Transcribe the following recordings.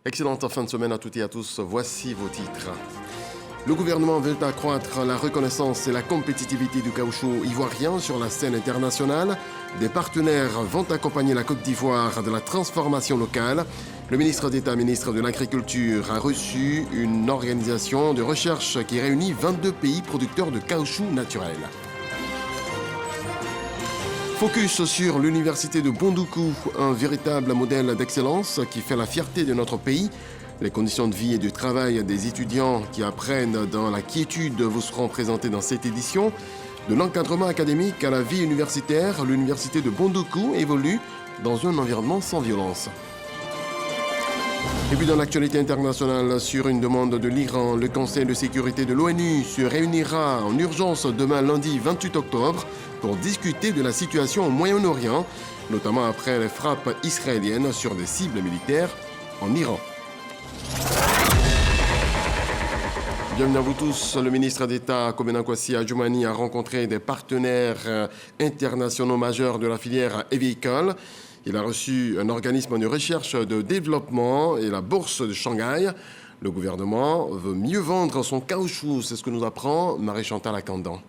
Excellente fin de semaine à toutes et à tous. Voici vos titres. Le gouvernement veut accroître la reconnaissance et la compétitivité du caoutchouc ivoirien sur la scène internationale. Des partenaires vont accompagner la Côte d'Ivoire de la transformation locale. Le ministre d'État, ministre de l'Agriculture, a reçu une organisation de recherche qui réunit 22 pays producteurs de caoutchouc naturel. Focus sur l'université de Bondoukou, un véritable modèle d'excellence qui fait la fierté de notre pays. Les conditions de vie et de travail des étudiants qui apprennent dans la quiétude vous seront présentées dans cette édition. De l'encadrement académique à la vie universitaire, l'université de Bondoukou évolue dans un environnement sans violence. Et puis dans l'actualité internationale, sur une demande de l'Iran, le Conseil de sécurité de l'ONU se réunira en urgence demain lundi 28 octobre pour discuter de la situation au Moyen-Orient, notamment après les frappes israéliennes sur des cibles militaires en Iran. Bienvenue à vous tous. Le ministre d'État, Kobena Kwasi Adjoumani, a rencontré des partenaires internationaux majeurs de la filière avicole. Il a reçu un organisme de recherche de développement et la bourse de Shanghai. Le gouvernement veut mieux vendre son caoutchouc. C'est ce que nous apprend Marie-Chantal Akandan.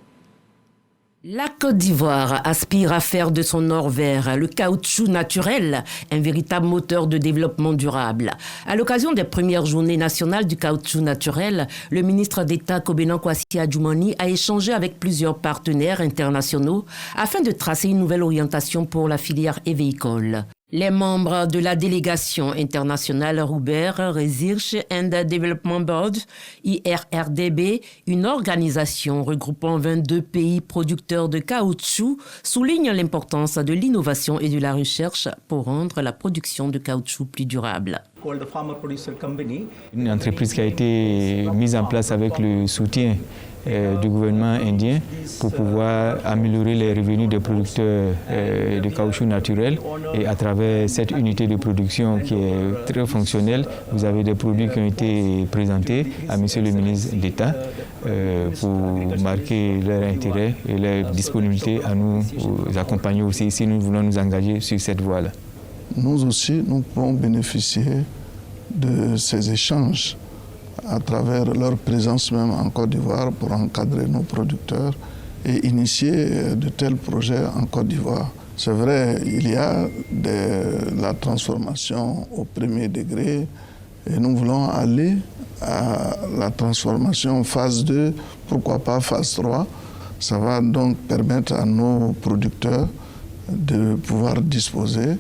La Côte d'Ivoire aspire à faire de son or vert le caoutchouc naturel, un véritable moteur de développement durable. À l'occasion des premières journées nationales du caoutchouc naturel, le ministre d'État Kobena Kwasi Adjoumani a échangé avec plusieurs partenaires internationaux afin de tracer une nouvelle orientation pour la filière avicole. Les membres de la délégation internationale Robert Research and Development Board, IRRDB, une organisation regroupant 22 pays producteurs de caoutchouc, soulignent l'importance de l'innovation et de la recherche pour rendre la production de caoutchouc plus durable. Une entreprise qui a été mise en place avec le soutien du gouvernement indien pour pouvoir améliorer les revenus des producteurs de caoutchouc naturel. Et à travers cette unité de production qui est très fonctionnelle, vous avez des produits qui ont été présentés à M. le ministre d'État pour marquer leur intérêt et leur disponibilité à nous accompagner aussi si nous voulons nous engager sur cette voie-là. Nous aussi, nous pouvons bénéficier de ces échanges à travers leur présence même en Côte d'Ivoire pour encadrer nos producteurs et initier de tels projets en Côte d'Ivoire. C'est vrai, il y a la transformation au premier degré et nous voulons aller à la transformation phase 2, pourquoi pas phase 3. Ça va donc permettre à nos producteurs de pouvoir disposer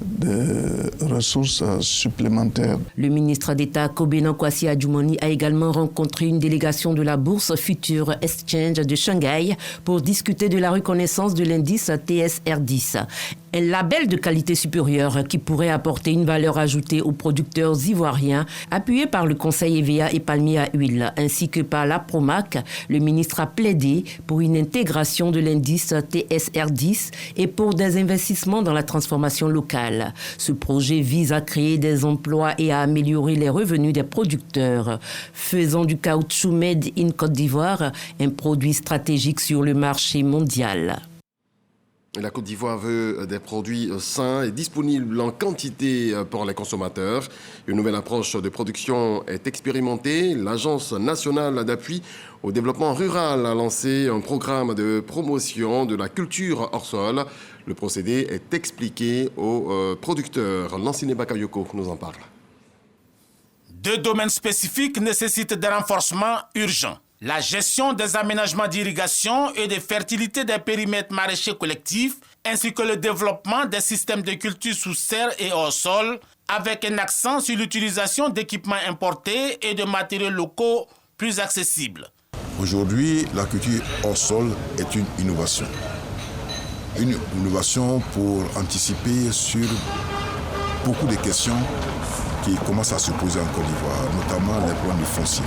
de ressources supplémentaires. Le ministre d'État Kobena Kwasi Adjoumani a également rencontré une délégation de la Bourse Future Exchange de Shanghai pour discuter de la reconnaissance de l'indice TSR10. Un label de qualité supérieure qui pourrait apporter une valeur ajoutée aux producteurs ivoiriens, appuyé par le Conseil EVA et Palmier à huile, ainsi que par la Promac. Le ministre a plaidé pour une intégration de l'indice TSR10 et pour des investissements dans la transformation locale. Ce projet vise à créer des emplois et à améliorer les revenus des producteurs, faisant du caoutchouc made in Côte d'Ivoire un produit stratégique sur le marché mondial. La Côte d'Ivoire veut des produits sains et disponibles en quantité pour les consommateurs. Une nouvelle approche de production est expérimentée. L'Agence nationale d'appui au développement rural a lancé un programme de promotion de la culture hors sol. Le procédé est expliqué aux producteurs. Lanciné Bakayoko nous en parle. Deux domaines spécifiques nécessitent des renforcements urgents. La gestion des aménagements d'irrigation et de fertilité des périmètres maraîchers collectifs, ainsi que le développement des systèmes de culture sous serre et hors sol, avec un accent sur l'utilisation d'équipements importés et de matériaux locaux plus accessibles. Aujourd'hui, la culture hors sol est une innovation. Une innovation pour anticiper sur beaucoup de questions qui commencent à se poser en Côte d'Ivoire, notamment les problèmes du foncier.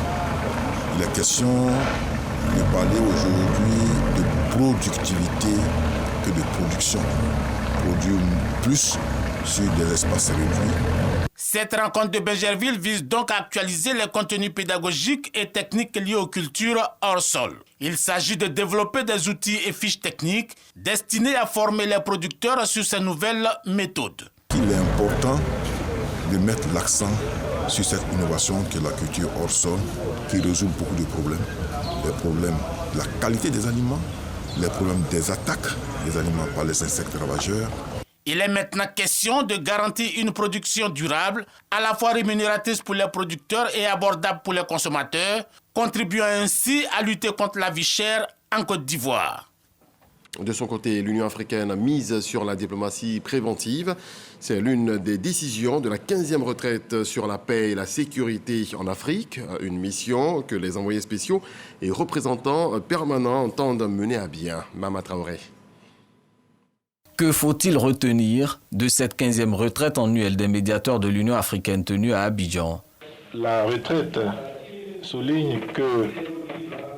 Il est question de parler aujourd'hui de productivité que de production. Produire plus sur des espaces réduits. Cette rencontre de Bergerville vise donc à actualiser les contenus pédagogiques et techniques liés aux cultures hors sol. Il s'agit de développer des outils et fiches techniques destinés à former les producteurs sur ces nouvelles méthodes. Il est important de mettre l'accent sur cette innovation qui est la culture hors sol, qui résout beaucoup de problèmes. Les problèmes de la qualité des aliments, les problèmes des attaques des aliments par les insectes ravageurs. Il est maintenant question de garantir une production durable, à la fois rémunératrice pour les producteurs et abordable pour les consommateurs, contribuant ainsi à lutter contre la vie chère en Côte d'Ivoire. De son côté, l'Union africaine mise sur la diplomatie préventive. C'est l'une des décisions de la 15e retraite sur la paix et la sécurité en Afrique, une mission que les envoyés spéciaux et représentants permanents entendent mener à bien. Mama Traoré. Que faut-il retenir de cette 15e retraite annuelle des médiateurs de l'Union africaine tenue à Abidjan? La retraite souligne que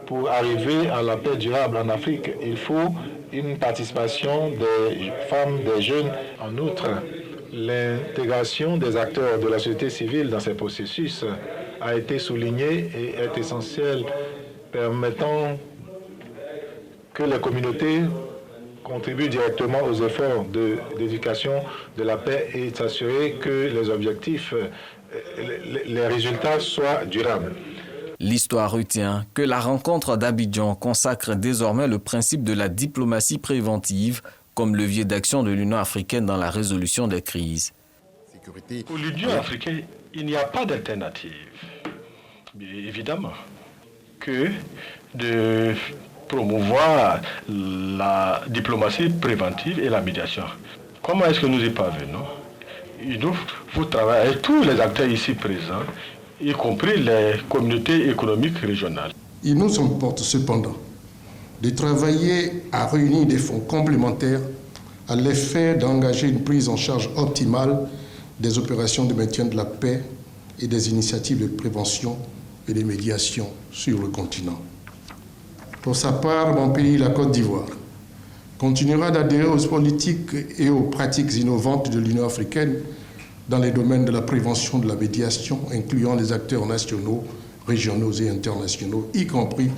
pour arriver à la paix durable en Afrique, il faut une participation des femmes, des jeunes. En outre, l'intégration des acteurs de la société civile dans ces processus a été soulignée et est essentielle, permettant que les communautés contribuent directement aux efforts d'éducation de la paix et s'assurer que les objectifs, les résultats soient durables. L'histoire retient que la rencontre d'Abidjan consacre désormais le principe de la diplomatie préventive comme levier d'action de l'Union africaine dans la résolution des crises. Pour l'Union africaine, il n'y a pas d'alternative, évidemment, que de promouvoir la diplomatie préventive et la médiation. Comment est-ce que nous y parvenons? Vous travaillez avec tous les acteurs ici présents, y compris les communautés économiques régionales. Il nous importe cependant de travailler à réunir des fonds complémentaires à l'effet d'engager une prise en charge optimale des opérations de maintien de la paix et des initiatives de prévention et de médiation sur le continent. Pour sa part, mon pays, la Côte d'Ivoire, continuera d'adhérer aux politiques et aux pratiques innovantes de l'Union africaine dans les domaines de la prévention, de la médiation, incluant les acteurs nationaux, régionaux et internationaux, y compris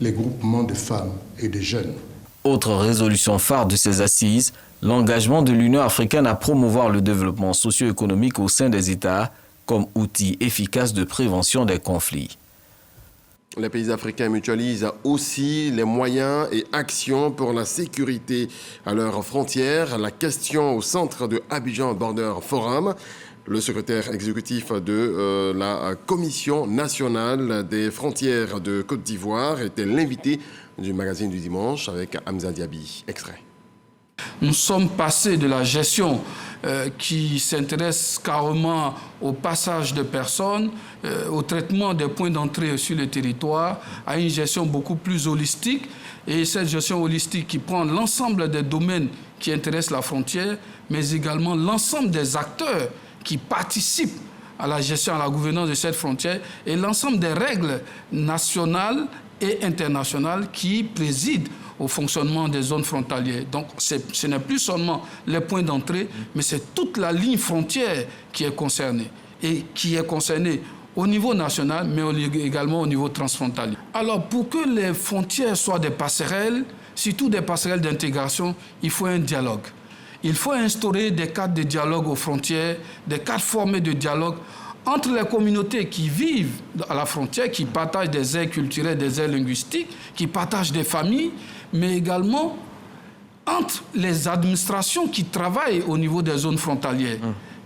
les groupements de femmes et de jeunes. Autre résolution phare de ces assises, l'engagement de l'Union africaine à promouvoir le développement socio-économique au sein des États comme outil efficace de prévention des conflits. Les pays africains mutualisent aussi les moyens et actions pour la sécurité à leurs frontières. La question au centre de Abidjan Border Forum. Le secrétaire exécutif de la Commission nationale des frontières de Côte d'Ivoire était l'invité du magazine du dimanche avec Hamza Diaby. Extrait. Nous sommes passés de la gestion qui s'intéresse carrément au passage de personnes, au traitement des points d'entrée sur le territoire, à une gestion beaucoup plus holistique. Et cette gestion holistique qui prend l'ensemble des domaines qui intéressent la frontière, mais également l'ensemble des acteurs qui participent à la gestion, à la gouvernance de cette frontière et l'ensemble des règles nationales et internationales qui président au fonctionnement des zones frontalières. Donc ce n'est plus seulement les points d'entrée, mais c'est toute la ligne frontière qui est concernée et qui est concernée au niveau national, mais également au niveau transfrontalier. Alors pour que les frontières soient des passerelles, surtout des passerelles d'intégration, il faut un dialogue. Il faut instaurer des cadres de dialogue aux frontières, des cadres formés de dialogue entre les communautés qui vivent à la frontière, qui partagent des aires culturelles, des aires linguistiques, qui partagent des familles, mais également entre les administrations qui travaillent au niveau des zones frontalières.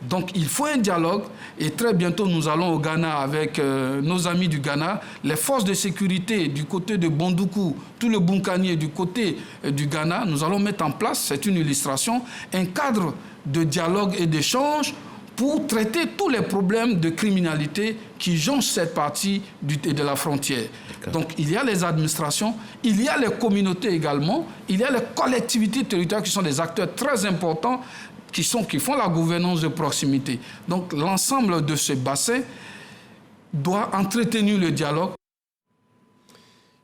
Donc il faut un dialogue et très bientôt nous allons au Ghana avec nos amis du Ghana, les forces de sécurité du côté de Bondoukou, tout le Bunkani du côté du Ghana, nous allons mettre en place, c'est une illustration, un cadre de dialogue et d'échange pour traiter tous les problèmes de criminalité qui jonchent cette partie de la frontière. Donc il y a les administrations, il y a les communautés également, il y a les collectivités territoriales qui sont des acteurs très importants qui font la gouvernance de proximité. Donc l'ensemble de ce bassin doit entretenir le dialogue.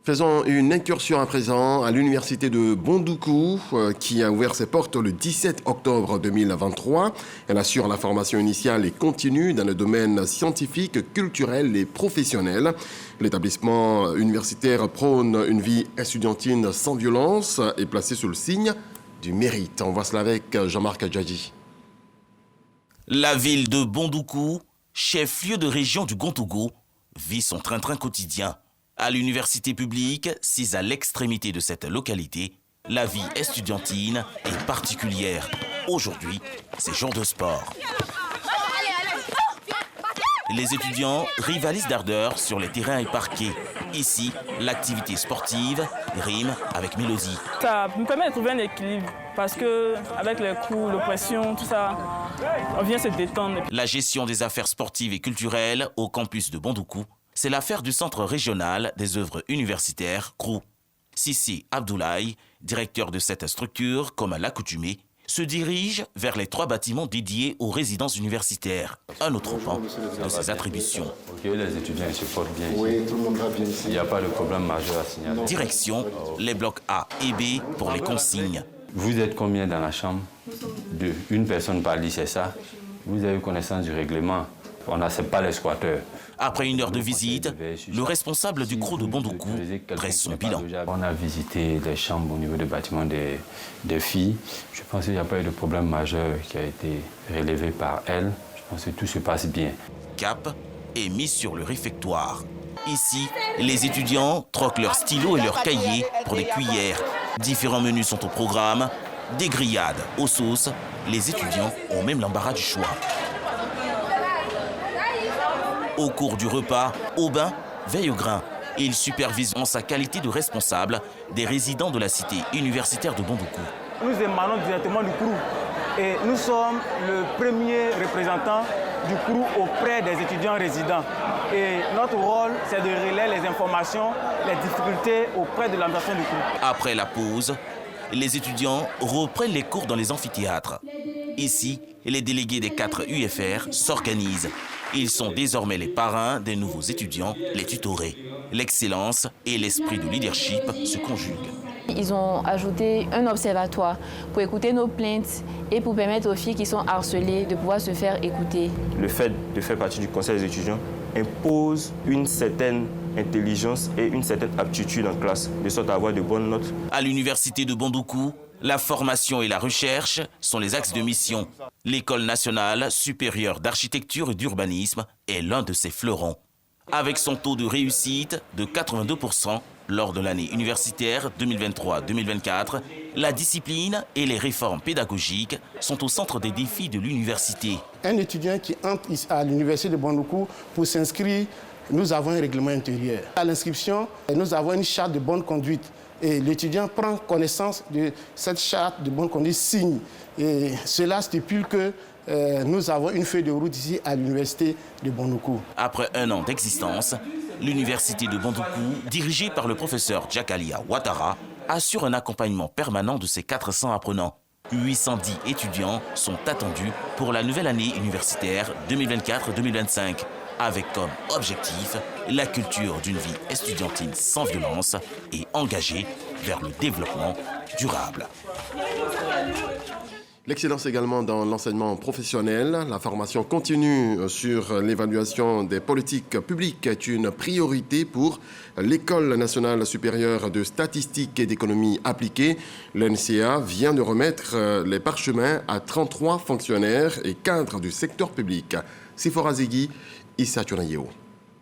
Faisons une incursion à présent à l'université de Bondoukou qui a ouvert ses portes le 17 octobre 2023. Elle assure la formation initiale et continue dans le domaine scientifique, culturel et professionnel. L'établissement universitaire prône une vie estudiantine sans violence et placée sous le signe du mérite. On voit cela avec Jean-Marc Djadji. La ville de Bondoukou chef-lieu de région du Gontogo, vit son train-train quotidien. À l'université publique, sise à l'extrémité de cette localité, la vie estudiantine est particulière. Aujourd'hui, c'est jour de sport. Les étudiants rivalisent d'ardeur sur les terrains et parquets. Ici, l'activité sportive rime avec mélodie. Ça me permet de trouver un équilibre parce qu'avec les coups, l'oppression, tout ça, on vient se détendre. La gestion des affaires sportives et culturelles au campus de Bondoukou, c'est l'affaire du Centre régional des œuvres universitaires, CROU. Sissi Abdoulaye, directeur de cette structure, comme à l'accoutumée, se dirige vers les 3 bâtiments dédiés aux résidences universitaires. Un autre pan de ses attributions. Les étudiants se portent bien ici. Oui, tout le monde va bien ici. Il n'y a pas de problème majeur à signaler. Direction, les blocs A et B pour les consignes. Vous êtes combien dans la chambre? 2. Une personne par lit, c'est ça? Vous avez connaissance du règlement. On n'accepte pas les squatteurs. Après 1 heure de visite, le responsable du CROU de Bondoukou dresse son bilan. On a visité les chambres au niveau du bâtiment des filles. Je pense qu'il n'y a pas eu de problème majeur qui a été relevé par elles. Je pense que tout se passe bien. Cap est mis sur le réfectoire. Ici, les étudiants troquent leurs stylos et leurs cahiers pour des cuillères. Différents menus sont au programme. Des grillades aux sauces. Les étudiants ont même l'embarras du choix. Au cours du repas, Aubin veille au grain. Il supervise en sa qualité de responsable des résidents de la cité universitaire de Bondoukou. Nous émanons directement du CROU et nous sommes le premier représentant du CROU auprès des étudiants résidents. Et notre rôle, c'est de relayer les informations, les difficultés auprès de l'administration du CROU. Après la pause, les étudiants reprennent les cours dans les amphithéâtres. Ici, les délégués des 4 UFR s'organisent. Ils sont désormais les parrains des nouveaux étudiants, les tutorés. L'excellence et l'esprit de leadership se conjuguent. Ils ont ajouté un observatoire pour écouter nos plaintes et pour permettre aux filles qui sont harcelées de pouvoir se faire écouter. Le fait de faire partie du conseil des étudiants impose une certaine intelligence et une certaine aptitude en classe, de sorte à avoir de bonnes notes. À l'université de Bondoukou, la formation et la recherche sont les axes de mission. L'École nationale supérieure d'architecture et d'urbanisme est l'un de ses fleurons. Avec son taux de réussite de 82% lors de l'année universitaire 2023-2024, la discipline et les réformes pédagogiques sont au centre des défis de l'université. Un étudiant qui entre à l'université de Bondoukou pour s'inscrire, nous avons un règlement intérieur. À l'inscription, nous avons une charte de bonne conduite. Et l'étudiant prend connaissance de cette charte de bonne conduite, signe. Et cela stipule que nous avons une feuille de route ici à l'université de Bondoukou. Après 1 an d'existence, l'université de Bondoukou, dirigée par le professeur Djakalia Ouattara, assure un accompagnement permanent de ses 400 apprenants. 810 étudiants sont attendus pour la nouvelle année universitaire 2024-2025. Avec comme objectif la culture d'une vie estudiantine sans violence et engagée vers le développement durable. L'excellence également dans l'enseignement professionnel. La formation continue sur l'évaluation des politiques publiques est une priorité pour l'École nationale supérieure de statistique et d'économie appliquée. L'NCA vient de remettre les parchemins à 33 fonctionnaires et cadres du secteur public. Sifora Zegui, Issa Tunayewo.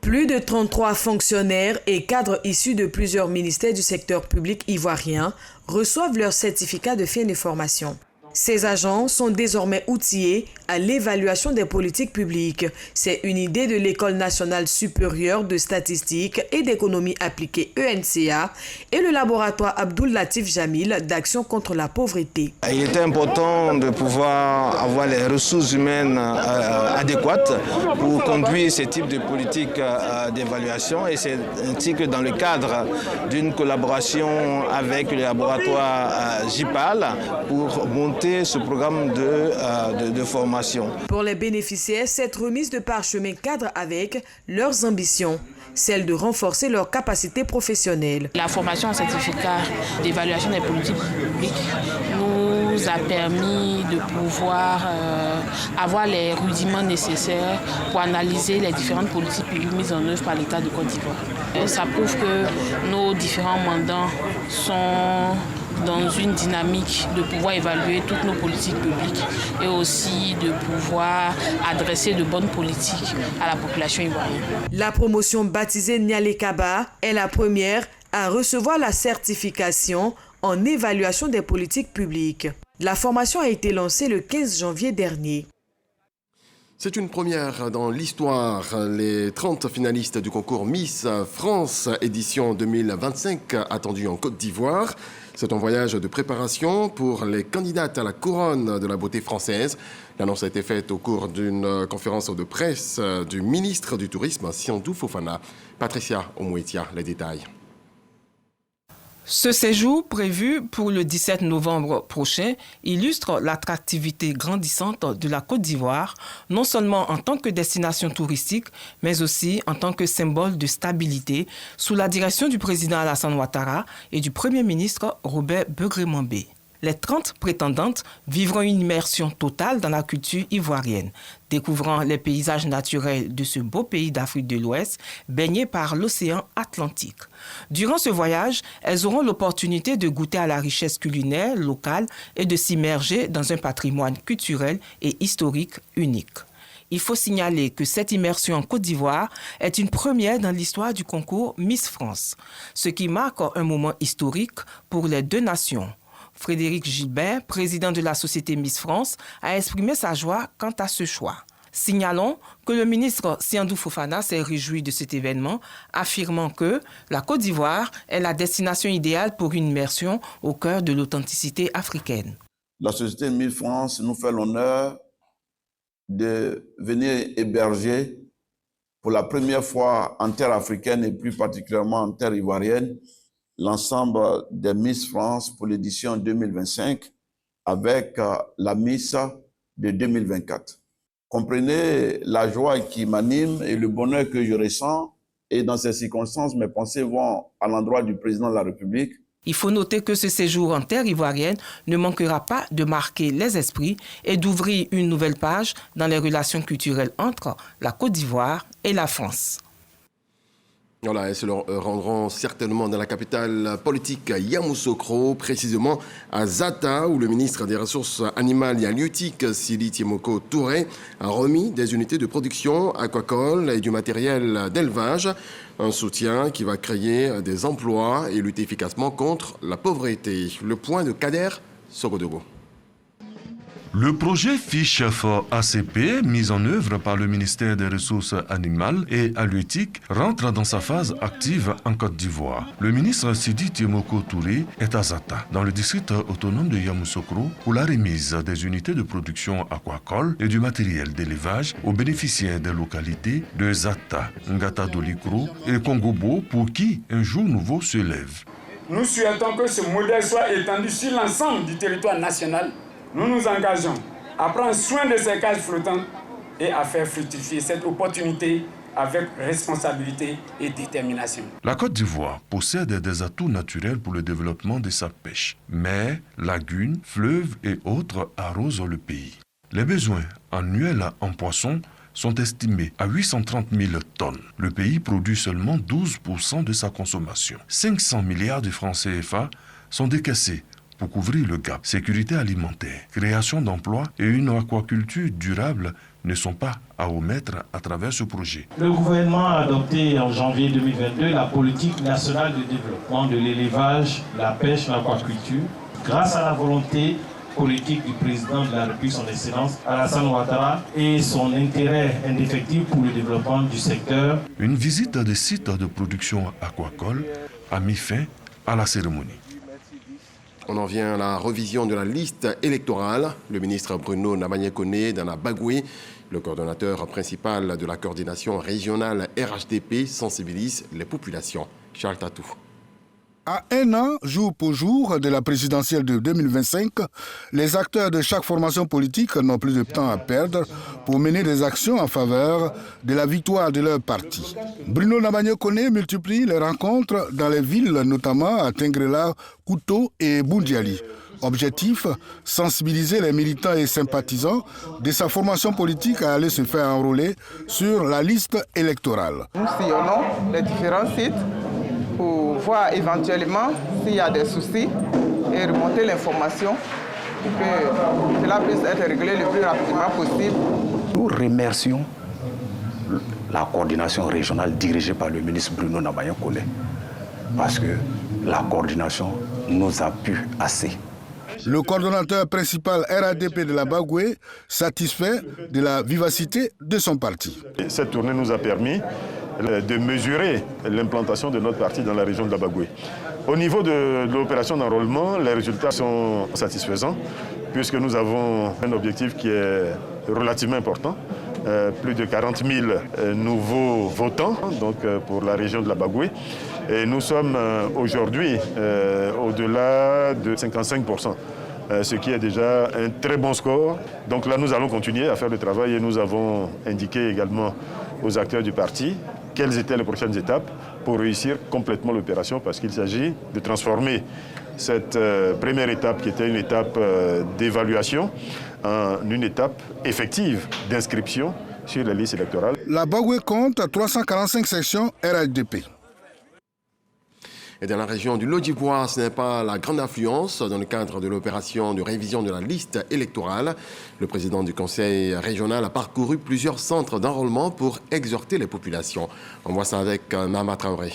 Plus de 33 fonctionnaires et cadres issus de plusieurs ministères du secteur public ivoirien reçoivent leur certificat de fin de formation. Ces agents sont désormais outillés à l'évaluation des politiques publiques. C'est une idée de l'École nationale supérieure de statistique et d'économie appliquée ENCA et le laboratoire Abdoul Latif Jamil d'action contre la pauvreté. Il était important de pouvoir avoir les ressources humaines adéquates pour conduire ce type de politique d'évaluation et c'est ainsi que dans le cadre d'une collaboration avec le laboratoire JPAL pour monter ce programme de formation. Pour les bénéficiaires, cette remise de parchemin cadre avec leurs ambitions, celle de renforcer leurs capacités professionnelles. La formation en certificat d'évaluation des politiques publiques nous a permis de pouvoir avoir les rudiments nécessaires pour analyser les différentes politiques publiques mises en œuvre par l'État de Côte d'Ivoire. Ça prouve que nos différents mandants sont dans une dynamique de pouvoir évaluer toutes nos politiques publiques et aussi de pouvoir adresser de bonnes politiques à la population ivoirienne. La promotion baptisée Nialé Kaba est la première à recevoir la certification en évaluation des politiques publiques. La formation a été lancée le 15 janvier dernier. C'est une première dans l'histoire. Les 30 finalistes du concours Miss France édition 2025 attendus en Côte d'Ivoire. C'est un voyage de préparation pour les candidates à la couronne de la beauté française. L'annonce a été faite au cours d'une conférence de presse du ministre du Tourisme, Siandou Fofana. Patricia Omouetia, les détails. Ce séjour, prévu pour le 17 novembre prochain, illustre l'attractivité grandissante de la Côte d'Ivoire, non seulement en tant que destination touristique, mais aussi en tant que symbole de stabilité, sous la direction du président Alassane Ouattara et du Premier ministre Robert Begré-Mambé. Les 30 prétendantes vivront une immersion totale dans la culture ivoirienne, découvrant les paysages naturels de ce beau pays d'Afrique de l'Ouest, baigné par l'océan Atlantique. Durant ce voyage, elles auront l'opportunité de goûter à la richesse culinaire locale et de s'immerger dans un patrimoine culturel et historique unique. Il faut signaler que cette immersion en Côte d'Ivoire est une première dans l'histoire du concours Miss France, ce qui marque un moment historique pour les deux nations. Frédéric Gilbert, président de la société Miss France, a exprimé sa joie quant à ce choix. Signalons que le ministre Siandou Fofana s'est réjoui de cet événement, affirmant que la Côte d'Ivoire est la destination idéale pour une immersion au cœur de l'authenticité africaine. La société Miss France nous fait l'honneur de venir héberger pour la première fois en terre africaine et plus particulièrement en terre ivoirienne l'ensemble des Miss France pour l'édition 2025 avec la Miss de 2024. Comprenez la joie qui m'anime et le bonheur que je ressens. Et dans ces circonstances, mes pensées vont à l'endroit du président de la République. Il faut noter que ce séjour en terre ivoirienne ne manquera pas de marquer les esprits et d'ouvrir une nouvelle page dans les relations culturelles entre la Côte d'Ivoire et la France. Voilà, elles se rendront certainement dans la capitale politique Yamoussoukro, précisément à Zata, où le ministre des Ressources animales et halieutiques, Sili Tiemoko Touré, a remis des unités de production aquacole et du matériel d'élevage. Un soutien qui va créer des emplois et lutter efficacement contre la pauvreté. Le point de Kader Sogodogo. Le projet FICHEF ACP, mis en œuvre par le ministère des Ressources animales et halieutiques, rentre dans sa phase active en Côte d'Ivoire. Le ministre Sidi Tiemoko Touré est à Zata, dans le district autonome de Yamoussoukro, pour la remise des unités de production aquacole et du matériel d'élevage aux bénéficiaires des localités de Zata, Ngata Dolikro et Kongobo, pour qui un jour nouveau se lève. Nous souhaitons que ce modèle soit étendu sur l'ensemble du territoire national. Nous nous engageons à prendre soin de ces cages flottantes et à faire fructifier cette opportunité avec responsabilité et détermination. La Côte d'Ivoire possède des atouts naturels pour le développement de sa pêche. Mers, lagunes, fleuves et autres arrosent le pays. Les besoins annuels en poissons sont estimés à 830 000 tonnes. Le pays produit seulement 12% de sa consommation. 500 milliards de francs CFA sont décaissés pour couvrir le gap. Sécurité alimentaire, création d'emplois et une aquaculture durable ne sont pas à omettre à travers ce projet. Le gouvernement a adopté en janvier 2022 la politique nationale de développement de l'élevage, la pêche, l'aquaculture, grâce à la volonté politique du président de la République, son Excellence Alassane Ouattara, et son intérêt indéfectible pour le développement du secteur. Une visite des sites de production aquacole a mis fin à la cérémonie. On en vient à la revision de la liste électorale. Le ministre Bruno Namayekone Dana Bagoué, le coordonnateur principal de la coordination régionale RHDP, sensibilise les populations. Charles Tatou. À un an, jour pour jour, de la présidentielle de 2025, les acteurs de chaque formation politique n'ont plus de temps à perdre pour mener des actions en faveur de la victoire de leur parti. Bruno Namayekone multiplie les rencontres dans les villes, notamment à Tengrela, Kouto et Boundiali. Objectif, sensibiliser les militants et sympathisants de sa formation politique à aller se faire enrôler sur la liste électorale. Nous sillonnons les différents sites pour voir éventuellement s'il y a des soucis et remonter l'information pour que cela puisse être réglé le plus rapidement possible. Nous remercions la coordination régionale dirigée par le ministre Bruno Namayan-Collé parce que la coordination nous a pu assez. Le coordonnateur principal RADP de la Bagoué satisfait de la vivacité de son parti. Cette tournée nous a permis de mesurer l'implantation de notre parti dans la région de la Bagoué. Au niveau de l'opération d'enrôlement, les résultats sont satisfaisants puisque nous avons un objectif qui est relativement important. Plus de 40 000 nouveaux votants donc, pour la région de la Bagoué. Et nous sommes aujourd'hui au-delà de 55%, ce qui est déjà un très bon score. Donc là, nous allons continuer à faire le travail et nous avons indiqué également aux acteurs du parti quelles étaient les prochaines étapes pour réussir complètement l'opération parce qu'il s'agit de transformer cette première étape qui était une étape d'évaluation en une étape effective d'inscription sur les listes électorales. La Bagoué compte 345 sections RHDP. Et dans la région du Lodjibois, ce n'est pas la grande affluence dans le cadre de l'opération de révision de la liste électorale. Le président du conseil régional a parcouru plusieurs centres d'enrôlement pour exhorter les populations. On voit ça avec Mama Traoré.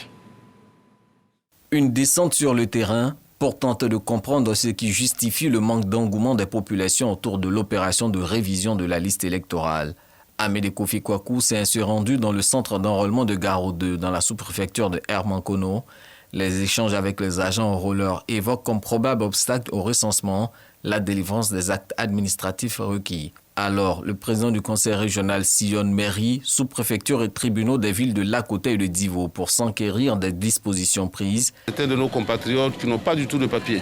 Une descente sur le terrain pour tenter de comprendre ce qui justifie le manque d'engouement des populations autour de l'opération de révision de la liste électorale. Amédée Kofi Kwaku s'est ainsi rendu dans le centre d'enrôlement de Garo 2 dans la sous-préfecture de Hermankono. Les échanges avec les agents enrôleurs évoquent comme probable obstacle au recensement la délivrance des actes administratifs requis. Alors, le président du conseil régional sillonne mairie, sous-préfecture et tribunaux des villes de Lakota et de Divo pour s'enquérir des dispositions prises. Certains de nos compatriotes qui n'ont pas du tout de papier.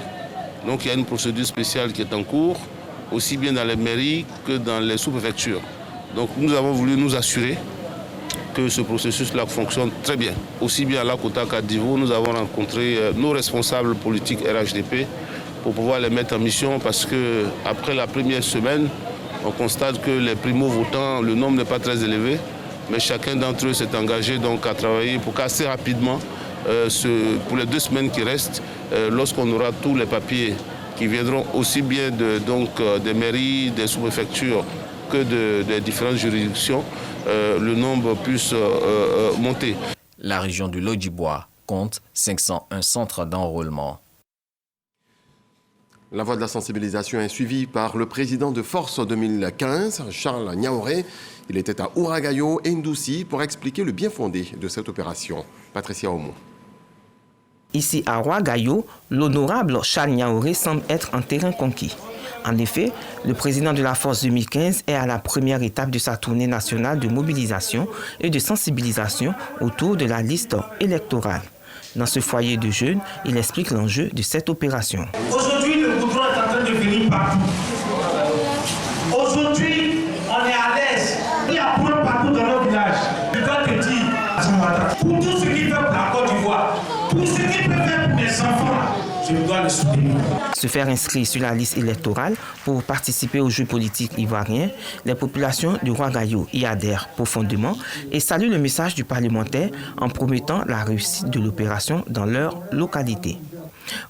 Donc il y a une procédure spéciale qui est en cours, aussi bien dans les mairies que dans les sous-préfectures. Donc nous avons voulu nous assurer que ce processus-là fonctionne très bien. Aussi bien à Lakota qu'à Divo, nous avons rencontré nos responsables politiques RHDP pour pouvoir les mettre en mission parce qu'après la première semaine, on constate que les primo-votants, le nombre n'est pas très élevé, mais chacun d'entre eux s'est engagé donc à travailler pour qu'assez rapidement, pour les 2 semaines qui restent, lorsqu'on aura tous les papiers qui viendront aussi bien des mairies, des sous-préfectures que des différentes juridictions, le nombre puisse monter. La région du Lodjibois compte 501 centres d'enrôlement. La voie de la sensibilisation est suivie par le président de Force 2015, Charles Niaoré. Il était à Ouragayo et Ndoussi pour expliquer le bien fondé de cette opération. Patricia Omo. Ici à Ouragayo, l'honorable Charles Niaoré semble être en terrain conquis. En effet, le président de la Force 2015 est à la première étape de sa tournée nationale de mobilisation et de sensibilisation autour de la liste électorale. Dans ce foyer de jeunes, il explique l'enjeu de cette opération. Aujourd'hui, le goudron est en train de venir partout. Aujourd'hui, on est à l'aise. Il y a pour partout dans nos villages. Je dois te dire, pour tout ce qui fait pour la Côte d'Ivoire, pour ce qui peut faire pour les enfants, je dois le soutenir. Se faire inscrire sur la liste électorale pour participer aux Jeux politiques ivoiriens, les populations de Ouragayo y adhèrent profondément et saluent le message du parlementaire en promettant la réussite de l'opération dans leur localité.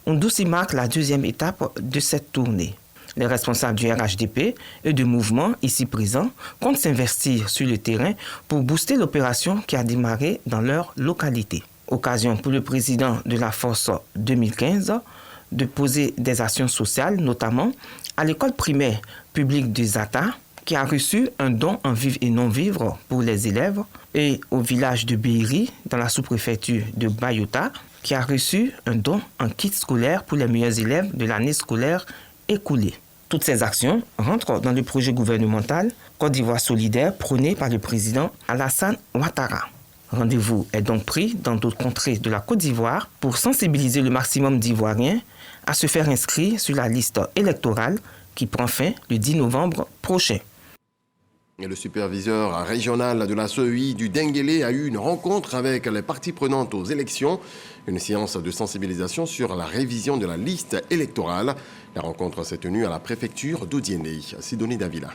Ndoussi marque la 2e étape de cette tournée. Les responsables du RHDP et du mouvement ici présents comptent s'investir sur le terrain pour booster l'opération qui a démarré dans leur localité. Occasion pour le président de la Force 2015 de poser des actions sociales, notamment à l'école primaire publique de Zata, qui a reçu un don en vivre et non-vivre pour les élèves, et au village de Beiri, dans la sous-préfecture de Bayota, qui a reçu un don en kit scolaire pour les meilleurs élèves de l'année scolaire écoulée. Toutes ces actions rentrent dans le projet gouvernemental Côte d'Ivoire solidaire prôné par le président Alassane Ouattara. Rendez-vous est donc pris dans d'autres contrées de la Côte d'Ivoire pour sensibiliser le maximum d'Ivoiriens à se faire inscrire sur la liste électorale qui prend fin le 10 novembre prochain. Et le superviseur régional de la CEI du Denguélé a eu une rencontre avec les parties prenantes aux élections, une séance de sensibilisation sur la révision de la liste électorale. La rencontre s'est tenue à la préfecture d'Odiéné. Sidonie Davila.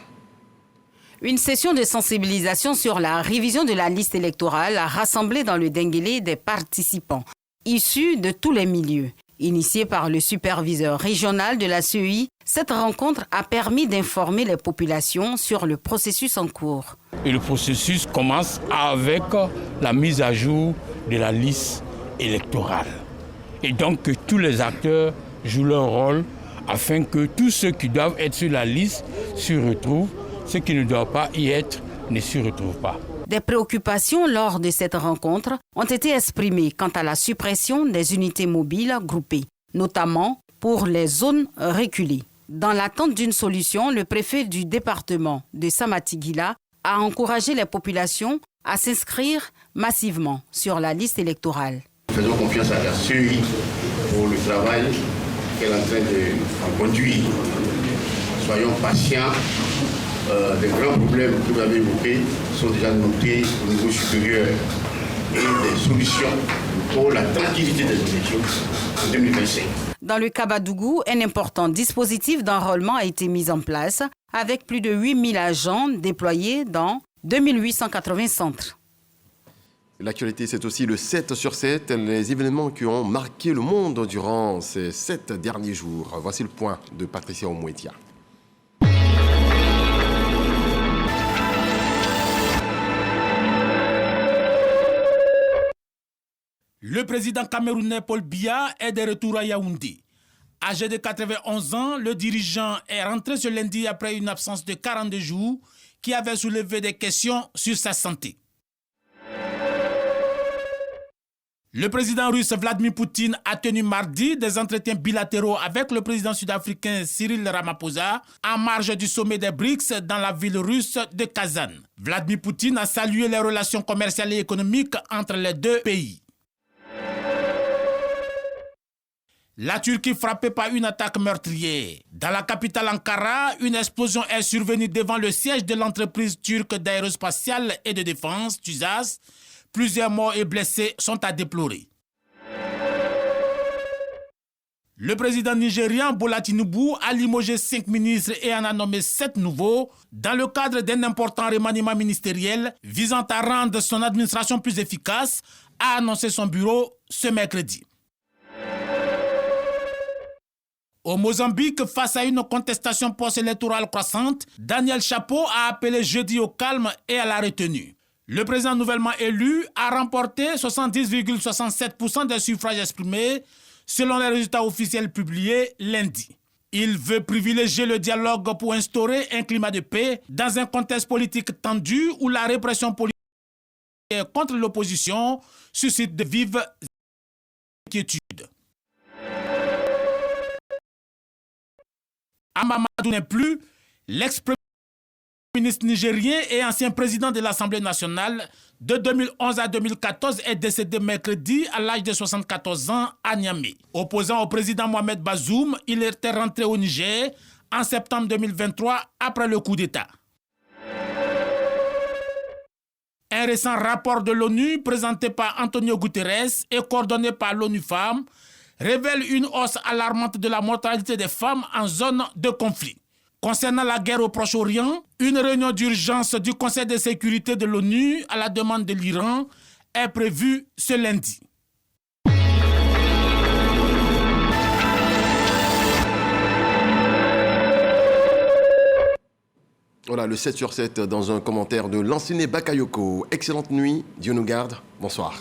Une session de sensibilisation sur la révision de la liste électorale a rassemblé dans le Denguélé des participants issus de tous les milieux. Initiée par le superviseur régional de la CEI, cette rencontre a permis d'informer les populations sur le processus en cours. Et le processus commence avec la mise à jour de la liste électorale. Et donc que tous les acteurs jouent leur rôle afin que tous ceux qui doivent être sur la liste s'y retrouvent, ceux qui ne doivent pas y être ne s'y retrouvent pas. Des préoccupations lors de cette rencontre ont été exprimées quant à la suppression des unités mobiles groupées, notamment pour les zones reculées. Dans l'attente d'une solution, le préfet du département de Samatigila a encouragé les populations à s'inscrire massivement sur la liste électorale. Faisons confiance à la CEI pour le travail qu'elle est en train de conduire. Soyons patients. Les grands problèmes que vous avez évoqués sont déjà notés au niveau supérieur et des solutions pour la tranquillité des élections en 2025. Dans le Kabadougou, un important dispositif d'enrôlement a été mis en place avec plus de 8000 agents déployés dans 2880 centres. L'actualité, c'est aussi le 7 sur 7, les événements qui ont marqué le monde durant ces 7 derniers jours. Voici le point de Patricia Omouetia. Le président camerounais Paul Biya est de retour à Yaoundé. Âgé de 91 ans, le dirigeant est rentré ce lundi après une absence de 42 jours qui avait soulevé des questions sur sa santé. Le président russe Vladimir Poutine a tenu mardi des entretiens bilatéraux avec le président sud-africain Cyril Ramaphosa en marge du sommet des BRICS dans la ville russe de Kazan. Vladimir Poutine a salué les relations commerciales et économiques entre les deux pays. La Turquie frappée par une attaque meurtrière. Dans la capitale Ankara, une explosion est survenue devant le siège de l'entreprise turque d'aérospatiale et de défense, TUSAS. Plusieurs morts et blessés sont à déplorer. Le président nigérian Bola Tinubu a limogé 5 ministres et en a nommé 7 nouveaux dans le cadre d'un important remaniement ministériel visant à rendre son administration plus efficace, a annoncé son bureau ce mercredi. Au Mozambique, face à une contestation post-électorale croissante, Daniel Chapo a appelé jeudi au calme et à la retenue. Le président nouvellement élu a remporté 70,67% des suffrages exprimés selon les résultats officiels publiés lundi. Il veut privilégier le dialogue pour instaurer un climat de paix dans un contexte politique tendu où la répression politique contre l'opposition suscite de vives inquiétudes. Mamadou n'est plus l'ex-premier ministre nigérien et ancien président de l'Assemblée nationale de 2011 à 2014 est décédé mercredi à l'âge de 74 ans à Niamey. Opposant au président Mohamed Bazoum, il était rentré au Niger en septembre 2023 après le coup d'État. Un récent rapport de l'ONU présenté par Antonio Guterres et coordonné par l'ONU Femmes révèle une hausse alarmante de la mortalité des femmes en zone de conflit. Concernant la guerre au Proche-Orient, une réunion d'urgence du Conseil de sécurité de l'ONU à la demande de l'Iran est prévue ce lundi. Voilà, le 7 sur 7 dans un commentaire de Lanciné Bakayoko. Excellente nuit, Dieu nous garde, bonsoir.